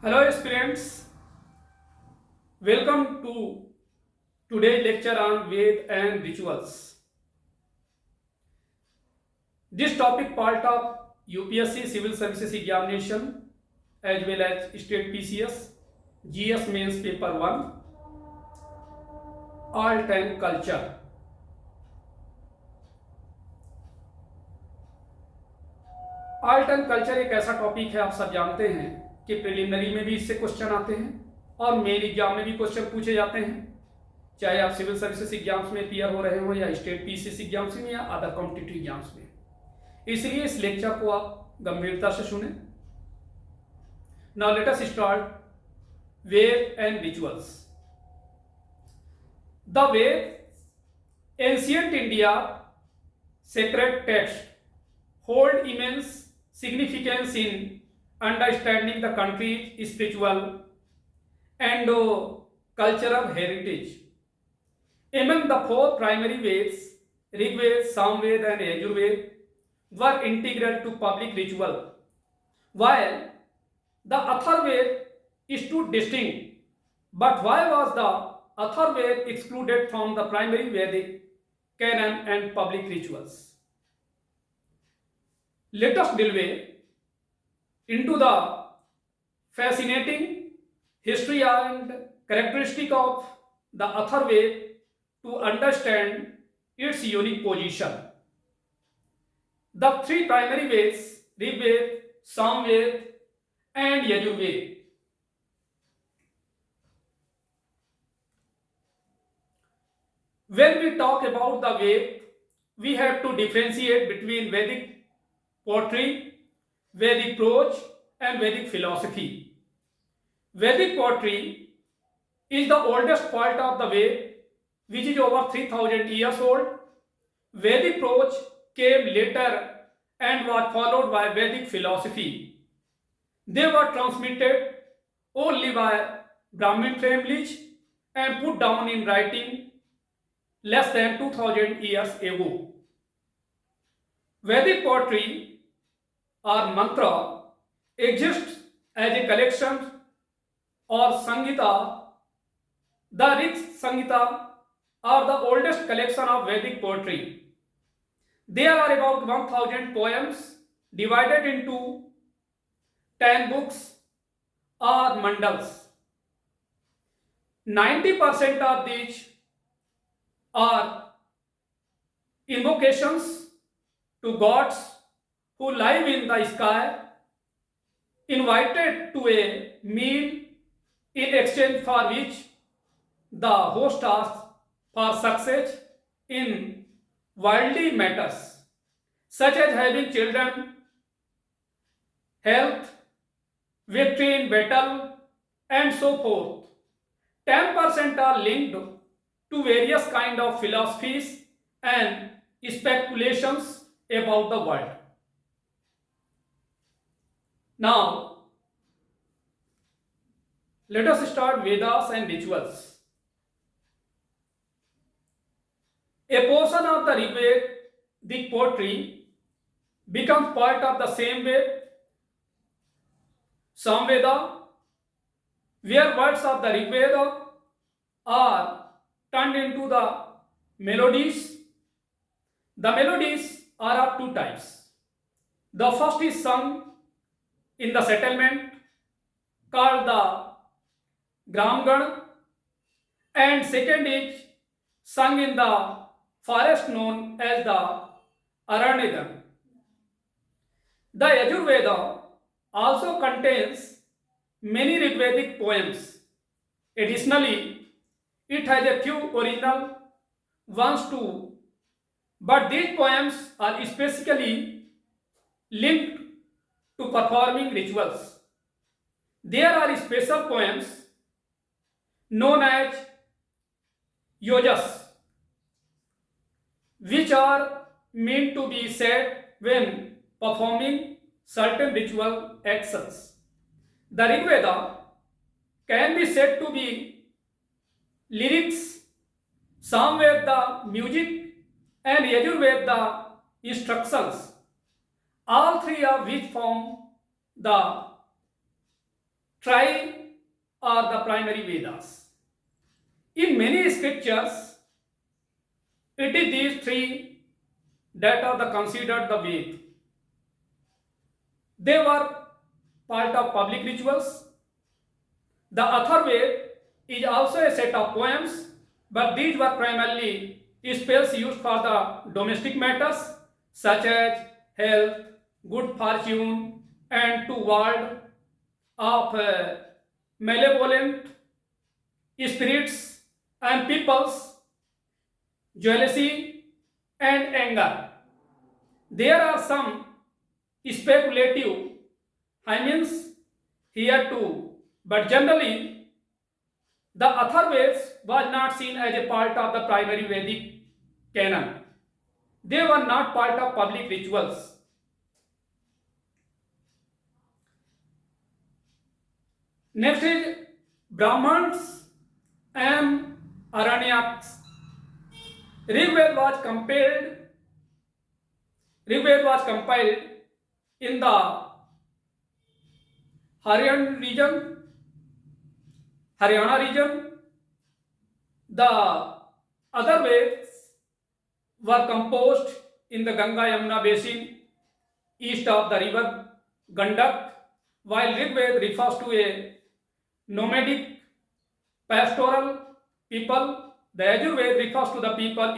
Hello students, welcome to today's lecture on Ved and rituals. This topic part of UPSC Civil Services examination as well as State PCS, GS Mains Paper 1, Art and Culture. Art and culture एक ऐसा topic है, आप सब जानते हैं कि preliminary में भी इससे क्वेश्चन आते हैं और मेन एग्जाम में भी क्वेश्चन पूछे जाते हैं, चाहे आप सिविल सर्विसेज एग्जाम्स में क्लियर हो रहे हो या स्टेट पीसीएस एग्जाम्स में या अदर कॉम्पिटिटिव एग्जाम्स में। इसलिए इस लेक्चर को आप गंभीरता से सुने। Now let us start Veda and rituals. The Veda, ancient India sacred text, hold immense significance in understanding the country's spiritual and cultural heritage. Among the four primary Veds, Rig Veda, Samveda and Yajurveda were integral to public ritual, while the Atharva Veda is too distinct. But why was the Atharva Veda excluded from the primary Vedic canon and public rituals? Let us delve into the fascinating history and characteristic of the Atharva Veda to understand its unique position. The three primary Vedas, Rig Veda, Samveda and Yajurveda, when we talk about the Veda, we have to differentiate between Vedic poetry, Vedic prose and Vedic philosophy. Vedic poetry is the oldest part of the Veda, which is over 3000 years old. Vedic prose came later and was followed by Vedic philosophy. They were transmitted only by Brahmin families and put down in writing less than 2000 years ago. Vedic poetry or mantra exists as a collection or Sangita. The Rig Sangita are the oldest collection of Vedic poetry. There are about 1000 poems divided into 10 books or mandals. 90% of these are invocations to gods who live in the sky, invited to a meal in exchange for which the host asks for success in worldly matters, such as having children, health, victory in battle, and so forth. 10% are linked to various kinds of philosophies and speculations about the world. Now, let us start Vedas and rituals. A portion of the Rig Vedic poetry becomes part of the same Veda, Samveda, where words of the Rig Veda are turned into the melodies. The melodies are of two types. The first is sung in the settlement called the Gramgan, and second is sung in the forest known as the Aranyagan. The Yajurveda also contains many Rigvedic poems. Additionally, it has a few original ones too, but these poems are specifically linked to performing rituals. There are special poems known as yojas, which are meant to be said when performing certain ritual actions. The Rig Veda can be said to be lyrics, Samveda the music, and Yajurveda the instructions, all three of which form the Five are the primary Vedas. In many scriptures, it is these three that are considered the Ved. They were part of public rituals. The Atharva Veda is also a set of poems, but these were primarily spells used for the domestic matters such as health, good fortune, and to ward off malevolent spirits and people's jealousy and anger. There are some speculative hymns here too, but generally the Atharva Veda was not seen as a part of the primary Vedic canon. They were not part of public rituals. Next is Brahmans and Aranyaks. Rigveda was compiled in the Haryana region. The other Vedas were composed in the Ganga Yamuna basin east of the river Gandak, while Rigveda refers to a nomadic pastoral people. The Yajurveda refers to the people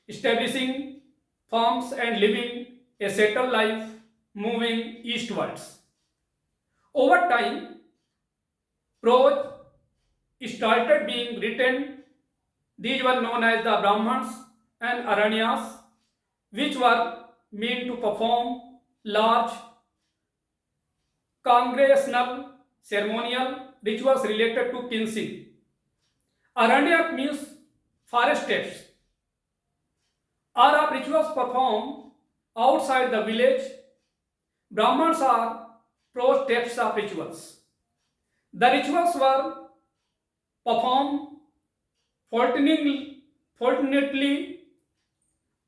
establishing farms and living a settled life, moving eastwards. Over time, prose started being written. These were known as the Brahmans and Aranyas, which were meant to perform large congregational ceremonial rituals related to kinship. Aranyak means forest steps or of rituals performed outside the village. Brahmans are prose steps of rituals. The rituals were performed alternately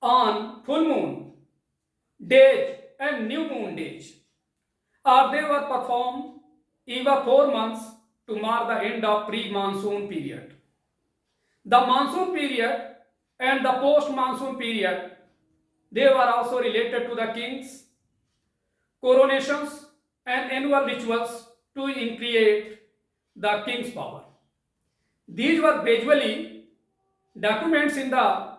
on full moon days and new moon days, or they were performed even 4 months to mark the end of pre-monsoon period. The monsoon period and the post-monsoon period, they were also related to the king's coronations and annual rituals to increase the king's power. These were gradually documents in the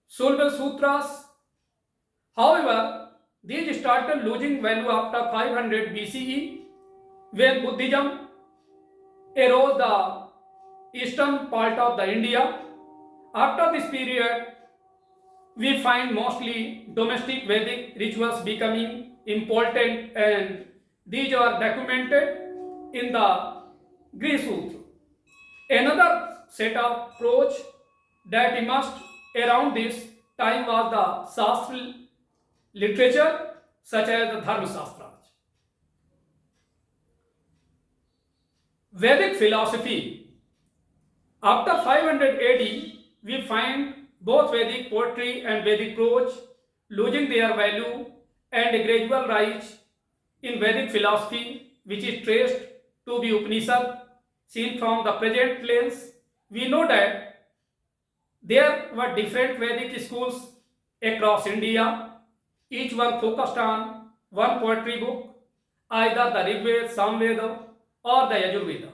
Sulba Sutras. However, these started losing value after 500 BCE when Buddhism arose the eastern part of the India. After this period, we find mostly domestic Vedic rituals becoming important, and these are documented in the Greek Sutra. Another set of approach that emerged around this time was the Shastra literature such as the Dharma Shastras. Vedic philosophy. After 500 AD, we find both Vedic poetry and Vedic prose losing their value and a gradual rise in Vedic philosophy, which is traced to the Upanishad. Seen from the present lens, we know that there were different Vedic schools across India, each one focused on one poetry book, either the Rig Veda, Samveda, or the Yajurveda.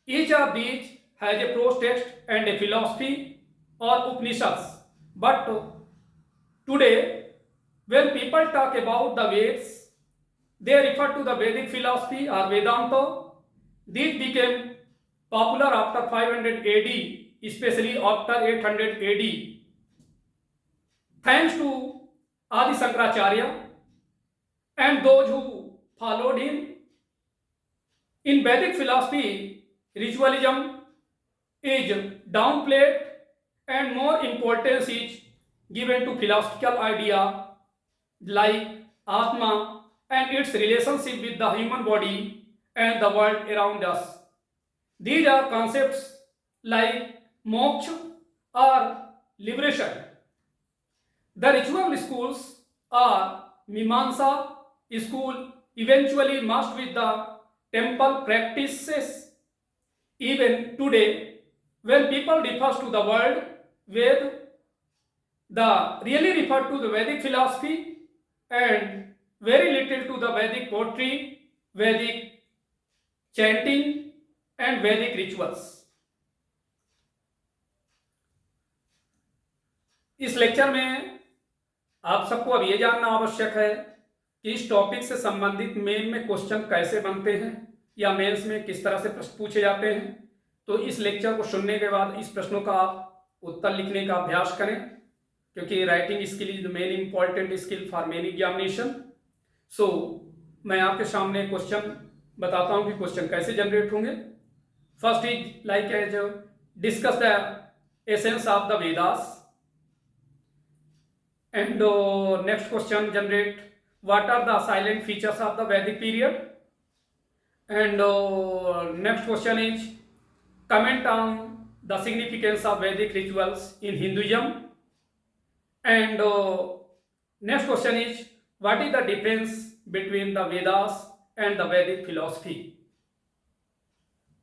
Each of these has a prose text and a philosophy or Upanishads. But today, when people talk about the Vedas, they refer to the Vedic philosophy or Vedanta. These became popular after 500 AD, especially after 800 AD. Thanks to Adi Sankaracharya and those who followed him. In Vedic philosophy, ritualism is downplayed and more importance is given to philosophical idea like Atma and its relationship with the human body and the world around us. These are concepts like moksha or liberation. The ritual schools or Mimamsa school eventually merged with the temple practices. Even today, when people refers to the word Ved, the really refer to the Vedic philosophy and very little to the Vedic poetry, Vedic chanting and Vedic rituals. इस lecture में आप सबको अब ये जानना आवश्यक है कि इस टॉपिक से संबंधित मेन में क्वेश्चन कैसे बनते हैं या मेंस में किस तरह से प्रश्न पूछे जाते हैं। तो इस लेक्चर को सुनने के बाद इस प्रश्नों का आप उत्तर लिखने का अभ्यास करें, क्योंकि writing skill is the main important skill for many examination. So मैं आपके सामने क्वेश्चन बताता हूं कि क्वेश्चन कैसे जनरेट होंगे। First is like as discuss the essence of the Vedas, and next question generate what are the silent features of the Vedic period, and next question is comment on the significance of Vedic rituals in Hinduism, and next question is what is the difference between the Vedas and the Vedic philosophy.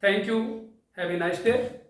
Thank you. Have a nice day.